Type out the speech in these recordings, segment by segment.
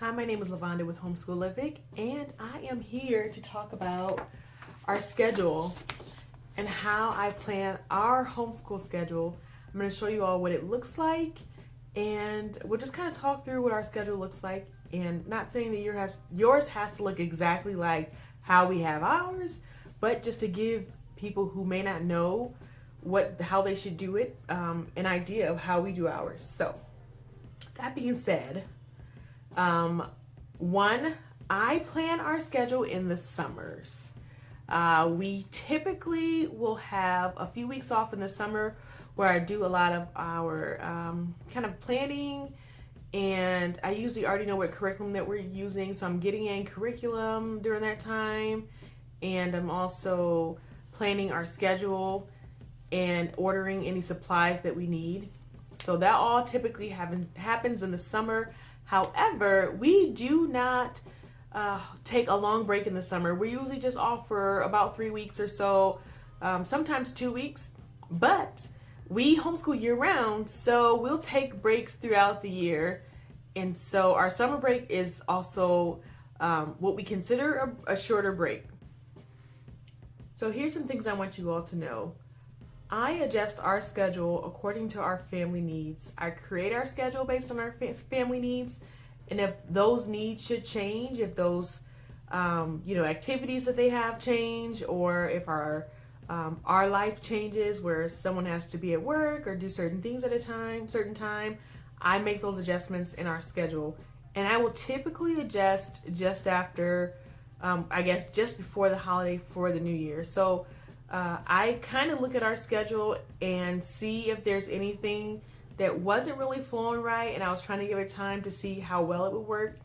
Hi, my name is Lavonda with Homeschoolific, and I am here to talk about our schedule and how I plan our homeschool schedule. I'm going to show you all what it looks like, and we'll just kind of talk through what our schedule looks like. And not saying that yours has to look exactly like how we have ours, but just to give people who may not know how they should do it an idea of how we do ours. So, that being said, one, I plan our schedule in the summers. We typically will have a few weeks off in the summer where I do a lot of our kind of planning, and I usually already know what curriculum that we're using, so I'm getting in curriculum during that time, and I'm also planning our schedule and ordering any supplies that we need. So that all typically happens in the summer. However, we do not take a long break in the summer. We're usually just off for about 3 weeks or so, sometimes 2 weeks. But we homeschool year round, so we'll take breaks throughout the year. And so our summer break is also what we consider a shorter break. So here's some things I want you all to know. I adjust our schedule according to our family needs. I create our schedule based on our family needs, and if those needs should change, if those activities that they have change, or if our life changes where someone has to be at work or do certain things at a certain time, I make those adjustments in our schedule. And I will typically adjust just after, just before the holiday for the new year. So I kind of look at our schedule and see if there's anything that wasn't really flowing right, and I was trying to give it time to see how well it would work.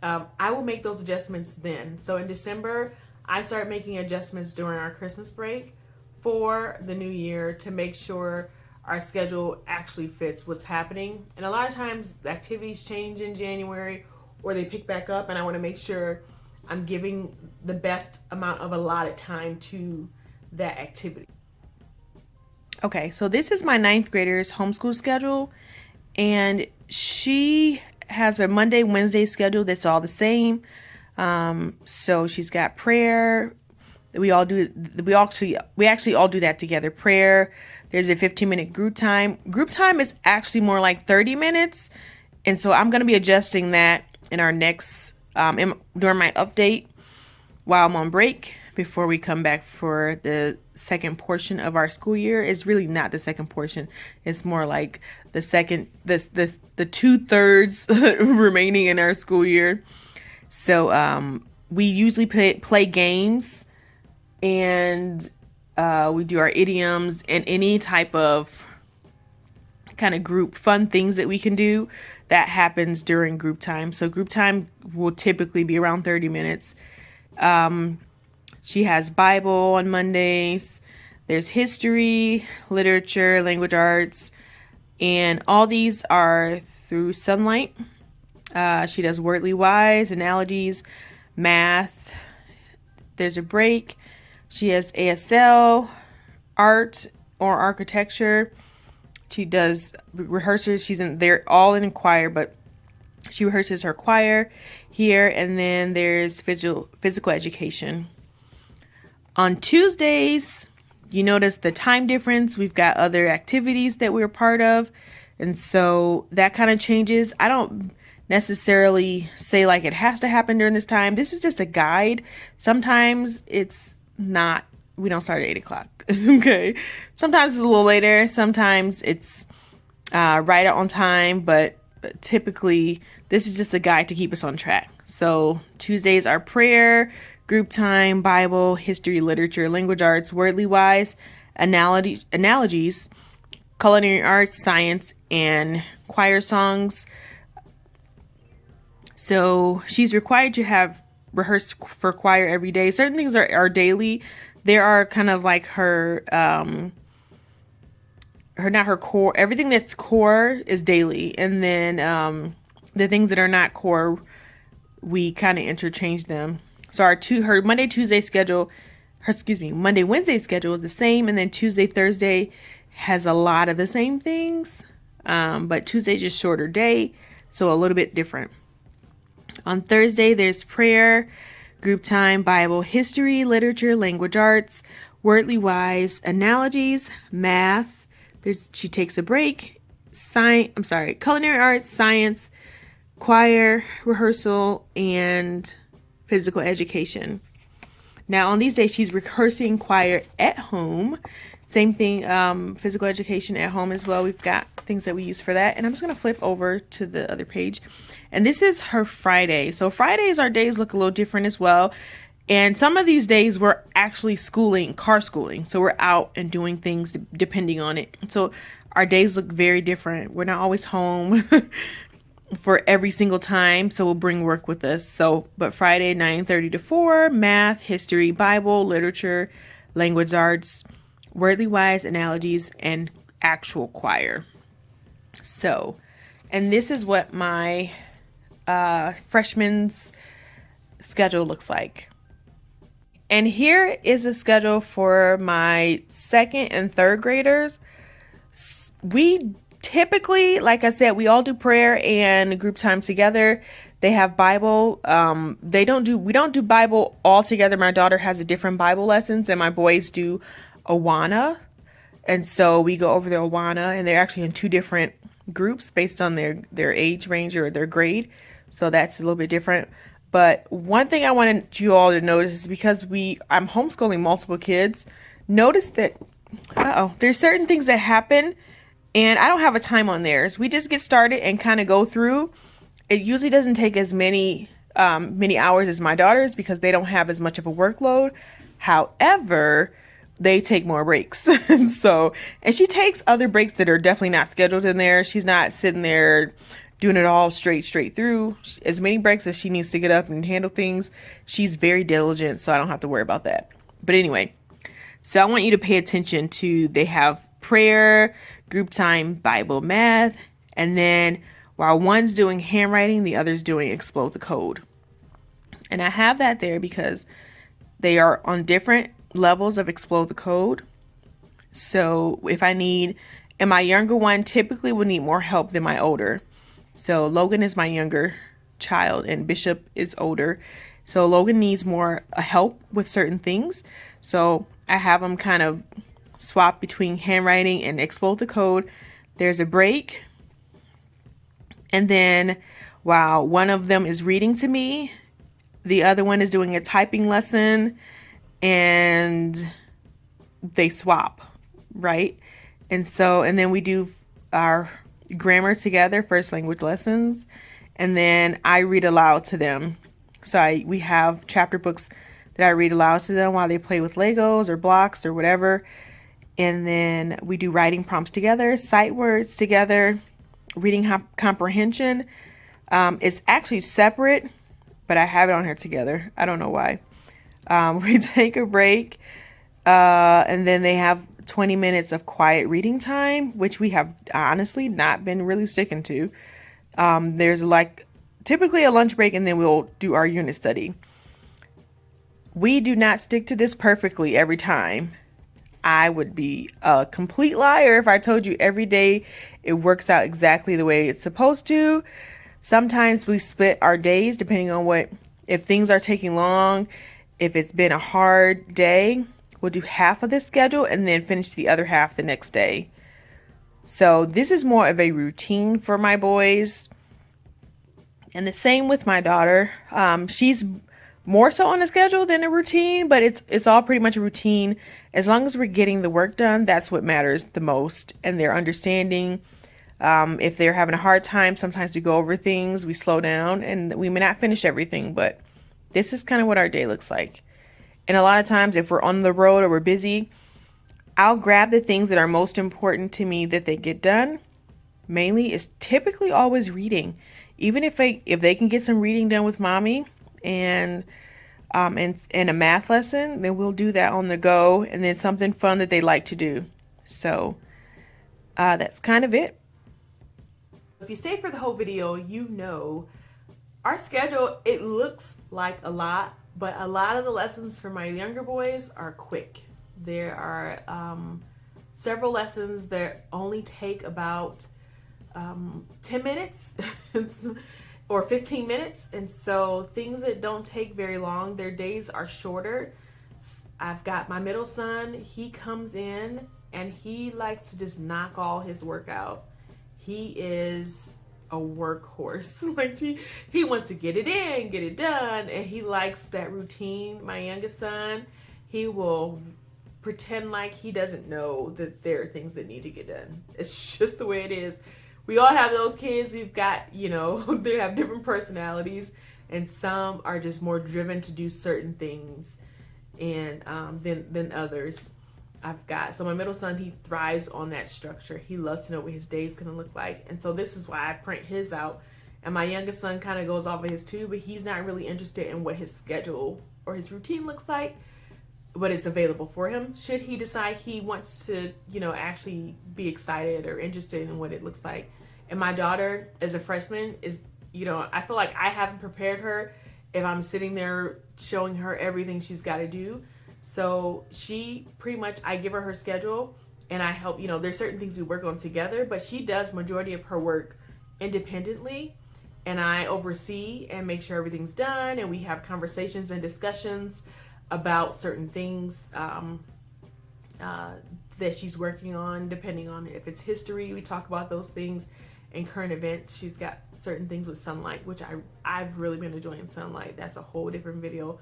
I will make those adjustments then. So in December, I start making adjustments during our Christmas break for the new year to make sure our schedule actually fits what's happening. And a lot of times the activities change in January or they pick back up, and I want to make sure I'm giving the best amount of allotted time to that activity. Okay, so this is my 9th grader's homeschool schedule, and she has a Monday, Wednesday schedule that's all the same. So she's got prayer. We actually all do that together. Prayer. There's a 15-minute group time. Group time is actually more like 30 minutes, and so I'm going to be adjusting that in our next during my update while I'm on break, before we come back for the second portion of our school year. It's really not the second portion. It's more like the 2/3 remaining in our school year. So we usually play games, and we do our idioms and any type of kind of group fun things that we can do. That happens during group time. So group time will typically be around 30 minutes. She has Bible on Mondays. There's history, literature, language arts, and all these are through Sunlight. She does Wordly Wise, analogies, math. There's a break. She has ASL, art or architecture. She does rehearsals. They're all in choir, but she rehearses her choir here. And then there's physical education. On Tuesdays, you notice the time difference. We've got other activities that we're part of, and so that kind of changes. I don't necessarily say like it has to happen during this time. This is just a guide. Sometimes it's not. We don't start at 8 o'clock. Okay. Sometimes it's a little later. Sometimes it's right on time, but typically this is just a guide to keep us on track. So Tuesdays are prayer, group time, Bible, history, literature, language arts, Wordly Wise, analogies, culinary arts, science, and choir songs. So she's required to have rehearsed for choir every day. Certain things are daily. There are kind of like her core. Everything that's core is daily, and then the things that are not core, we kind of interchange them. So her Monday, Wednesday schedule is the same, and then Tuesday, Thursday has a lot of the same things, but Tuesday's just shorter day, so a little bit different. On Thursday, there's prayer, group time, Bible, history, literature, language arts, wordly wise, analogies, math. She takes a break, culinary arts, science, choir, rehearsal, and physical education. Now, on these days, she's rehearsing choir at home. Same thing, physical education at home as well. We've got things that we use for that. And I'm just going to flip over to the other page. And this is her Friday. So Fridays, our days look a little different as well. And some of these days, we're actually car schooling. So we're out and doing things depending on it. So our days look very different. We're not always home for every single time, so we'll bring work with us. But Friday, 9:30 to 4, math, history, Bible, literature, language arts, wordly wise, analogies, and actual choir. And this is what my freshman's schedule looks like. And here is a schedule for my second and third graders. We typically, like I said, we all do prayer and group time together. They have Bible. We don't do Bible all together. My daughter has a different Bible lessons, and my boys do Awana. And so we go over the Awana, and they're actually in two different groups based on their age range or their grade. So that's a little bit different. But one thing I wanted you all to notice is because I'm homeschooling multiple kids, notice that, there's certain things that happen. And I don't have a time on theirs. We just get started and kind of go through. It usually doesn't take as many hours as my daughter's because they don't have as much of a workload. However, they take more breaks. and she takes other breaks that are definitely not scheduled in there. She's not sitting there doing it all straight through. As many breaks as she needs to get up and handle things. She's very diligent, so I don't have to worry about that. But anyway, so I want you to pay attention to, they have prayer, group time, Bible, math, and then while one's doing handwriting, the other's doing explode the code. And I have that there because they are on different levels of explode the code. So and my younger one typically will need more help than my older. So Logan is my younger child and Bishop is older. So Logan needs more help with certain things. So I have them kind of swap between handwriting and explode the code. There's a break. And then while one of them is reading to me, the other one is doing a typing lesson, and they swap, right? And then we do our grammar together, first language lessons, and then I read aloud to them. So we have chapter books that I read aloud to them while they play with Legos or blocks or whatever. And then we do writing prompts together, sight words together, reading comprehension. It's actually separate, but I have it on here together. I don't know why. We take a break, and then they have 20 minutes of quiet reading time, which we have honestly not been really sticking to. There's typically a lunch break, and then we'll do our unit study. We do not stick to this perfectly every time. I would be a complete liar if I told you every day it works out exactly the way it's supposed to. Sometimes we split our days depending on if things are taking long, if it's been a hard day, we'll do half of the schedule and then finish the other half the next day. So this is more of a routine for my boys. And the same with my daughter. She's more so on a schedule than a routine, but it's all pretty much a routine. As long as we're getting the work done, that's what matters the most. And they're understanding. If they're having a hard time, sometimes we go over things, we slow down, and we may not finish everything, but this is kind of what our day looks like. And a lot of times if we're on the road or we're busy, I'll grab the things that are most important to me that they get done. Mainly is typically always reading. Even if they can get some reading done with mommy and a math lesson, then we'll do that on the go, and then something fun that they like to do. So that's kind of it. If you stayed for the whole video, you know our schedule, it looks like a lot, but a lot of the lessons for my younger boys are quick. There are several lessons that only take about 10 minutes. or 15 minutes. And so things that don't take very long, their days are shorter. I've got my middle son, he comes in and he likes to just knock all his work out. He is a workhorse. Like he wants to get it in, get it done, and he likes that routine. My youngest son, he will pretend like he doesn't know that there are things that need to get done. It's just the way it is. We all have those kids. We've got, they have different personalities, and some are just more driven to do certain things and than others. So my middle son, he thrives on that structure. He loves to know what his day is going to look like. And so this is why I print his out. And my youngest son kind of goes off of his too, but he's not really interested in what his schedule or his routine looks like, but it's available for him. Should he decide he wants to, actually be excited or interested in what it looks like. And my daughter, as a freshman, is, I feel like I haven't prepared her if I'm sitting there showing her everything she's got to do. So she pretty much, I give her schedule and I help, there's certain things we work on together, but she does majority of her work independently, and I oversee and make sure everything's done, and we have conversations and discussions about certain things that she's working on. Depending on if it's history, we talk about those things. And current events, she's got certain things with sunlight, which I've really been enjoying sunlight. That's a whole different video.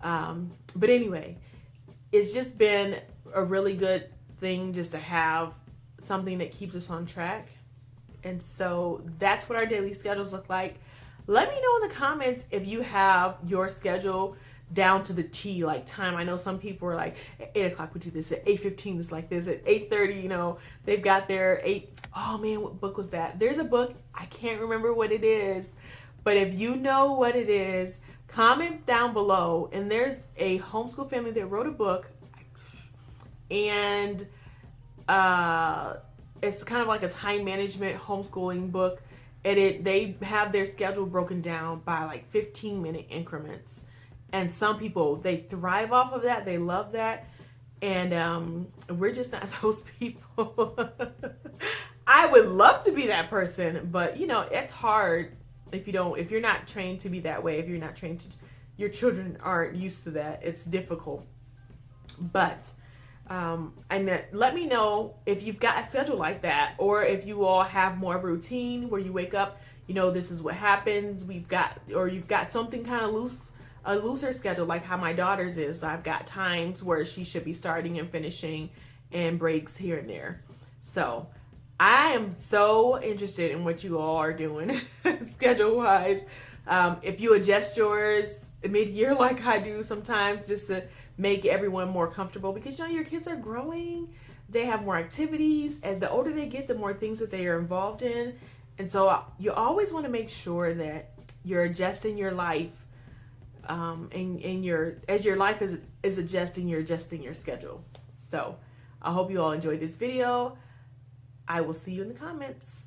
But anyway, it's just been a really good thing just to have something that keeps us on track. And so that's what our daily schedules look like. Let me know in the comments if you have your schedule down to the T, like time. I know some people are like, at 8 o'clock we do this, at 8:15 it's like this, at 8:30, they've got their oh man, what book was that? There's a book, I can't remember what it is, but if you know what it is, comment down below. And there's a homeschool family that wrote a book, and it's kind of like a time management homeschooling book, and they have their schedule broken down by like 15-minute increments. And some people, they thrive off of that. They love that. And we're just not those people. I would love to be that person, but it's hard if you're not trained to be that way. If you're not trained to, your children aren't used to that. It's difficult. But and let me know if you've got a schedule like that, or if you all have more of a routine where you wake up, this is what happens. You've got something kind of loose. A looser schedule like how my daughter's is. I've got times where she should be starting and finishing and breaks here and there. So I am so interested in what you all are doing schedule wise. If you adjust yours mid-year like I do sometimes, just to make everyone more comfortable, because your kids are growing, they have more activities, and the older they get, the more things that they are involved in. And so you always want to make sure that you're adjusting your life. As your life is adjusting, you're adjusting your schedule. So I hope you all enjoyed this video. I will see you in the comments.